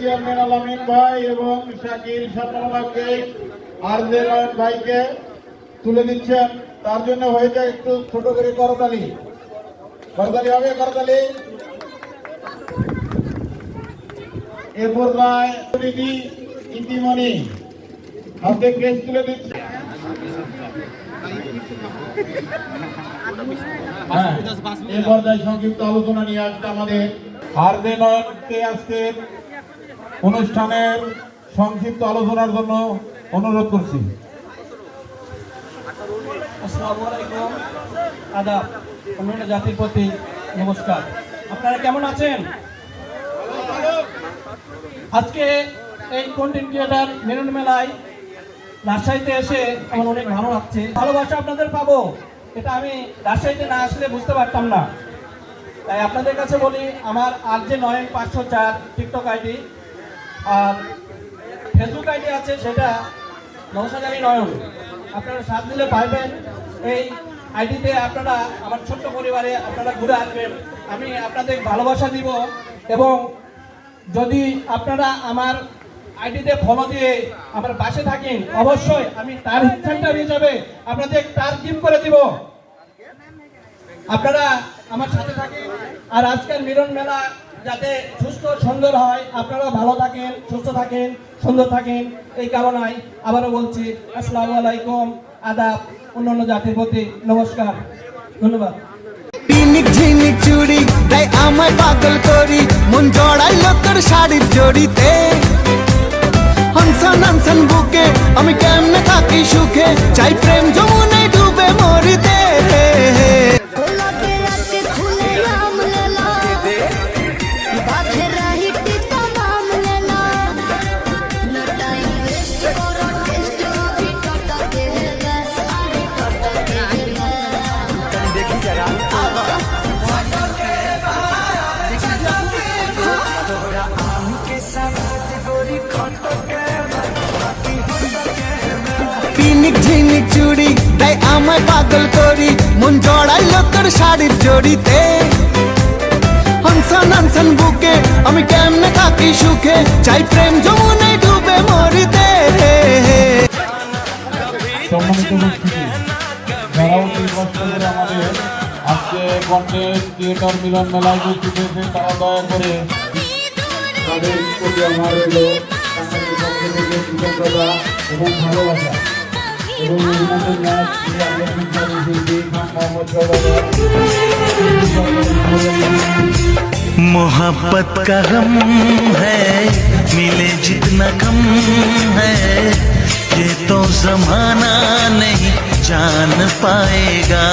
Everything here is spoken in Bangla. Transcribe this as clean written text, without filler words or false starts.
চেয়ারম্যান আলামিন ভাই এবং শাকিল সাতমাকে আরজে নয়ন ভাইকে তুলে দিচ্ছেন। তার জন্য হয়ে যায় একটু ছোট করে করতালি, করতালি হবে, করতালি। এ পর্যায়ে দিদি ইতিমনি হাতে কেস তুলে দিচ্ছে। এ পর্যায়ে সংক্ষিপ্ত আলোচনা নিয়ে আসছে আমাদের আরজে নয়নকে আজকে অনুষ্ঠানের সংক্ষিপ্ত আলোচনার জন্য অনুরোধ করছি। আসসালামু আলাইকুম, আদাব, অন্যান্য জাতির প্রতি নমস্কার। আপনারা কেমন আছেন? আজকে এই কন্টেন্ট ক্রিয়েটার মিলন মেলায় রাজশাহীতে এসে আমার অনেক ভালো লাগছে। ভালোবাসা আপনাদের পাবো, এটা আমি রাজশাহীতে না আসলে বুঝতে পারতাম না। তাই আপনাদের কাছে বলি, আমার আরজে নয়ন 504 টিকটক আইডি, আর ফেসবুক আইডি আছে, সেটা নওশাদ আলী নয়ন। আপনারা সাথ দিলে পাইবেন। এই আইডিতে আপনারা আমার ছোট্ট পরিবারে আপনারা ঘুরে আসবেন। আমি আপনাদের ভালোবাসা দিব, এবং যদি আপনারা আমার আইডিতে ফলো দিয়ে আমার পাশে থাকেন, অবশ্যই আমি তার সেন্টার হিসাবে আপনাদের তার গিফট করে দিব। আপনারা আমার সাথে থাকেন, আর আজকের মিলন মেলা যাতে সুস্থ সুন্দর হয়, আপনারা ভালো থাকেন, সুস্থ থাকেন, সুন্দর থাকেন, এই কামনায় আবারও বলছি আসসালামু আলাইকুম, আদাব, অন্যান্য জাতির প্রতি নমস্কার, ধন্যবাদ। ঝিনিক ঝিনিক চুড়ি তাই আমায় পাগল করি, মন জড়াইল তোর শাড়ির জড়িতে। হনসন হনসন বুকে আমি কেমনে থাকি সুখে, চাই প্রেম যমুনায় ডুবে মরিতে। ঝিনিক ঝিনিক চুড়ি তাই আমায় পাগল করি, মন জড়াইল তোর শাড়ির জড়িতে। হনসন হনসন বুকে আমি কেমনে থাকি সুখে, চাই প্রেম যমুনায় ডুবে মরিতে। সম্মানিত উপস্থিতি, যারা অতি কষ্ট করে আমাদের আজকে কন্টেন্ট ক্রিয়েটর মিলন মেলায় উপস্থিত হয়েছে, তারা দয়া করে তাদের প্রতি আমার রইল কৃতজ্ঞতা এবং ভালোবাসা। এবং मोहब्बत का गम है, मिले जितना कम है, ये तो जमाना नहीं जान पाएगा।